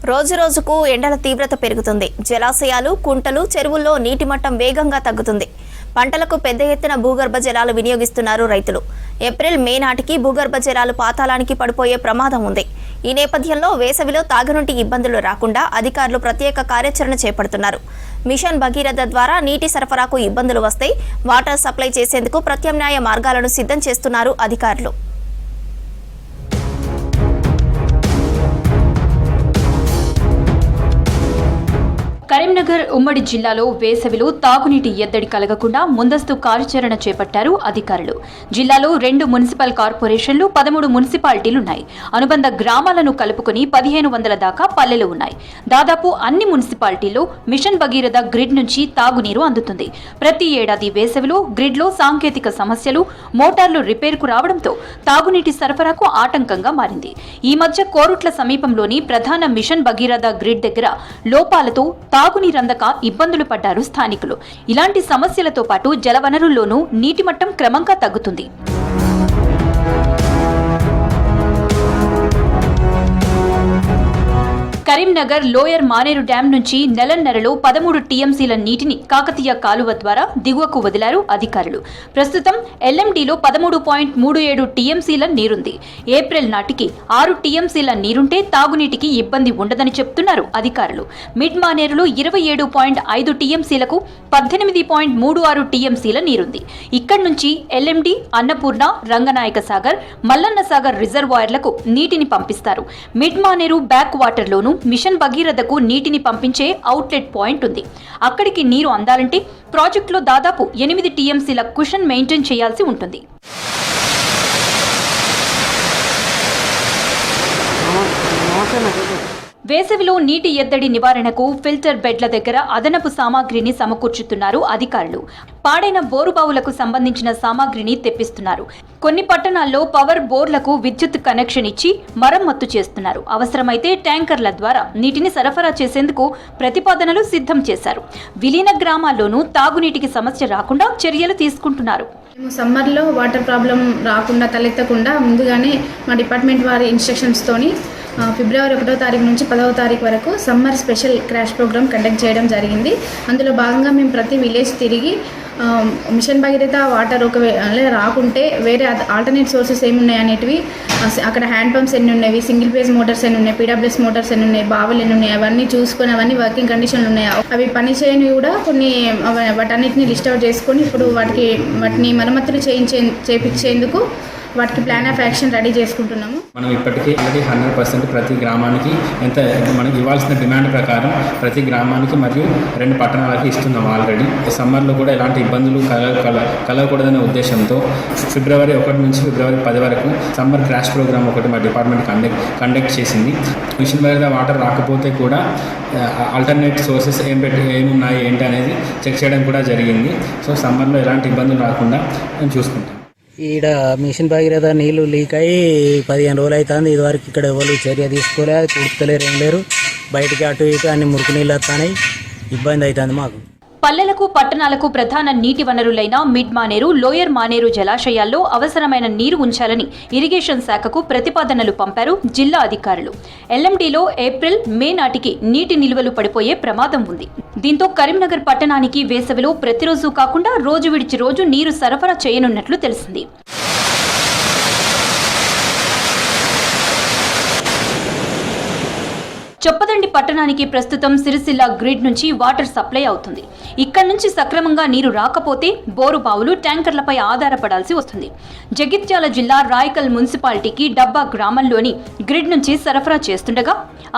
రోజురోజుకు ఎండల తీవ్రత పెరుగుతుంది. జలాశయాలు, కుంటలు, చెరువుల్లో నీటి మట్టం వేగంగా తగ్గుతుంది. పంటలకు పెద్ద ఎత్తున భూగర్భ జలాలు వినియోగిస్తున్నారు రైతులు. ఏప్రిల్, మే నాటికి భూగర్భ జలాలు పాతాళానికి పడిపోయే ప్రమాదం ఉంది. ఈ నేపథ్యంలో వేసవిలో తాగునీటి ఇబ్బందులు రాకుండా అధికారులు ప్రత్యేక కార్యాచరణ చేపడుతున్నారు. మిషన్ భగీరథ ద్వారా నీటి సరఫరాకు ఇబ్బందులు వస్తే వాటర్ సప్లై చేసేందుకు ప్రత్యామ్నాయ మార్గాలను సిద్ధం చేస్తున్నారు అధికారులు. కరీంనగర్ ఉమ్మడి జిల్లాలో వేసవిలో తాగునీటి ఎద్దడి కలగకుండా ముందస్తు కార్యాచరణ చేపట్టారు అధికారులు. జిల్లాలో 2 మున్సిపల్ కార్పొరేషన్లు, 13 మున్సిపాలిటీలున్నాయి. అనుబంధ గ్రామాలను కలుపుకుని 1500 దాకా పల్లెలు ఉన్నాయి. దాదాపు అన్ని మున్సిపాలిటీల్లో మిషన్ భగీరథ గ్రిడ్ నుంచి తాగునీరు అందుతుంది. ప్రతి ఏడాది వేసవిలో గ్రిడ్లో సాంకేతిక సమస్యలు, మోటార్లు రిపేర్కు రావడంతో తాగునీటి సరఫరాకు ఆటంకంగా మారింది. ఈ మధ్య కోరుట్ల సమీపంలోని ప్రధాన మిషన్ భగీరథ గ్రిడ్ దగ్గర లోపాలతో తాగునీరందక ఇబ్బందులు పడ్డారు స్థానికులు. ఇలాంటి సమస్యలతో పాటు జలవనరుల్లోనూ నీటి మట్టం క్రమంగా తగ్గుతుంది. కరీంనగర్ లోయర్ మానేరు డ్యాం నుంచి నెలన్నరలో 13 టీఎంసీల నీటిని కాకతీయ కాలువ ద్వారా దిగువకు వదిలారు అధికారులు. ప్రస్తుతం ఎల్ఎండిలో 13.37 టీఎంసీల నీరుంది. ఏప్రిల్ నాటికి 6 టీఎంసీల నీరుంటే తాగునీటికి ఇబ్బంది ఉండదని చెప్తున్నారు అధికారులు. మిడ్ మానేరులో 27.5 టీఎంసీలకు 18.36 టీఎంసీల నీరుంది. ఇక్కడి నుంచి ఎల్ఎండి, అన్నపూర్ణ, రంగనాయక సాగర్, మల్లన్న సాగర్ రిజర్వాయర్లకు నీటిని పంపిస్తారు. మిడ్ మానేరు బ్యాక్ వాటర్లోనూ మిషన్ భగీరథకు నీటిని పంపించే అవుట్లెట్ పాయింట్ ఉంది. అక్కడికి నీరు అందాలంటే ప్రాజెక్టులో దాదాపు 8 టీఎంసీల కుషన్ మెయింటైన్ చేయాల్సి ఉంటుంది. వేసవిలో నీటి ఎద్దడి నివారణకు ఫిల్టర్ బెడ్ల దగ్గర అదనపు సామాగ్రిని సమకూర్చుతున్నారు అధికారులు. పాడైన బోరుబావులకు సంబంధించిన సామాగ్రిని తెప్పిస్తున్నారు. కొన్ని పట్టణాల్లో పవర్ బోర్లకు విద్యుత్ కనెక్షన్ ఇచ్చి మరమ్మత్తు చేస్తున్నారు. అవసరమైతే ట్యాంకర్ల ద్వారా నీటిని సరఫరా చేసేందుకు ప్రతిపాదనలు సిద్ధం చేశారు. విలీన గ్రామాల్లోనూ తాగునీటికి సమస్య రాకుండా చర్యలు తీసుకుంటున్నారు. సమ్మర్లో వాటర్ ప్రాబ్లం రాకుండా తలెత్తకుండా ముందుగానే మా డిపార్ట్మెంట్ వారి ఇన్స్ట్రక్షన్స్తోని ఫిబ్రవరి 1వ తారీఖు నుంచి 10వ తారీఖు వరకు summer special crash programme conduct చేయడం జరిగింది. అందులో భాగంగా మేము ప్రతి విలేజ్ తిరిగి మిషన్ భగీరథ వాటర్ ఒకవేళ రాకుంటే వేరే ఆల్టర్నేట్ సోర్సెస్ ఏమున్నాయి అనేటివి, అక్కడ హ్యాండ్ పంప్స్ ఎన్ని ఉన్నాయి, సింగిల్ ఫేజ్ మోటార్స్ ఎన్ని ఉన్నాయి, పీడబ్ల్యూఎస్ మోటార్స్ ఎన్ని ఉన్నాయి, బావులు ఎన్ని ఉన్నాయి, అవన్నీ చూసుకొని అవన్నీ వర్కింగ్ కండిషన్లు ఉన్నాయి, అవి పని చేయని కూడా కొన్ని వాటన్నిటిని లిస్ట్ అవుట్ చేసుకొని ఇప్పుడు వాటిని మరమ్మతులు చేయించేందుకు వాటికి ప్లాన్ ఆఫ్ యాక్షన్ రెడీ చేసుకుంటున్నాము. మనం ఇప్పటికీ ఆల్రెడీ 100% ప్రతి గ్రామానికి ఎంత మనకి ఇవ్వాల్సిన డిమాండ్ ప్రకారం ప్రతి గ్రామానికి మరియు 2 పట్టణాలకి ఇస్తున్నాం. ఆల్రెడీ సమ్మర్లో కూడా ఎలాంటి ఇబ్బందులు కలగకూడదనే ఉద్దేశంతో ఫిబ్రవరి 1 నుంచి ఫిబ్రవరి 10 వరకు సమ్మర్ క్రాష్ ప్రోగ్రామ్ ఒకటి మా డిపార్ట్మెంట్ కండక్ట్ చేసింది. మిషన్ భగీరథ వాటర్ రాకపోతే కూడా ఆల్టర్నేట్ సోర్సెస్ ఏమున్నాయి ఏంటి అనేది చెక్ చేయడం కూడా జరిగింది. సో సమ్మర్లో ఎలాంటి ఇబ్బందులు రాకుండా మేము చూసుకుంటాం. ఈడ మిషన్ భగీరథ నీళ్లు లీక్ అయ్యి 15 రోజులు అవుతుంది. ఇదివరకు ఇక్కడ ఎవరు చర్య తీసుకోలే, అది కుడుతలేరు, ఏం లేరు. బయటికి అటు ఇటు అన్ని మురికి నీళ్ళు వస్తున్నాయి, ఇబ్బంది అవుతుంది మాకు. పల్లెలకు, పట్టణాలకు ప్రధాన నీటి వనరులైన మిడ్ మానేరు, లోయర్ మానేరు జలాశయాల్లో అవసరమైన నీరు ఉంచాలని ఇరిగేషన్ శాఖకు ప్రతిపాదనలు పంపారు జిల్లా అధికారులు. ఎల్ఎండిలో ఏప్రిల్, మే నాటికి నీటి నిల్వలు పడిపోయే ప్రమాదం ఉంది. దీంతో కరీంనగర్ పట్టణానికి వేసవిలో ప్రతిరోజు కాకుండా రోజు విడిచి రోజు నీరు సరఫరా చేయనున్నట్లు తెలిసింది. చొప్పదండి పట్టణానికి ప్రస్తుతం సిరిసిల్ల గ్రిడ్ నుంచి వాటర్ సప్లై అవుతుంది. ఇక్కడి నుంచి సక్రమంగా నీరు రాకపోతే బోరు బావులు, ట్యాంకర్లపై ఆధారపడాల్సి వస్తుంది. జగిత్యాల జిల్లా రాయకల్ మున్సిపాలిటీకి డబ్బా గ్రామంలోని గ్రిడ్ నుంచి సరఫరా చేస్తుండగా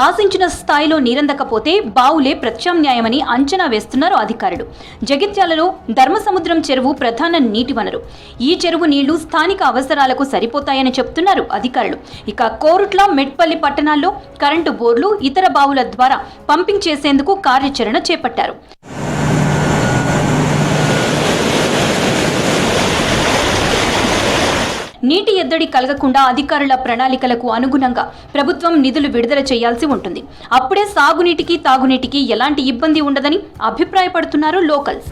ఆశించిన స్థాయిలో నీరందకపోతే బావులే ప్రత్యామ్నాయమని అంచనా వేస్తున్నారు అధికారులు. జగిత్యాలలో ధర్మసముద్రం చెరువు ప్రధాన నీటి వనరు. ఈ చెరువు నీళ్లు స్థానిక అవసరాలకు సరిపోతాయని చెప్తున్నారు అధికారులు. ఇక కోరుట్ల, మెట్పల్లి పట్టణాల్లో కరెంటు బోర్లు, ఇతర బావుల ద్వారా పంపింగ్ చేసేందుకు కార్యాచరణ చేపట్టారు. నీటి ఎద్దడి కలగకుండా అధికారుల ప్రణాళికలకు అనుగుణంగా ప్రభుత్వం నిధులు విడుదల చేయాల్సి ఉంటుంది. అప్పుడే సాగునీటికి, తాగునీటికి ఎలాంటి ఇబ్బంది ఉండదని అభిప్రాయపడుతున్నారు లోకల్స్.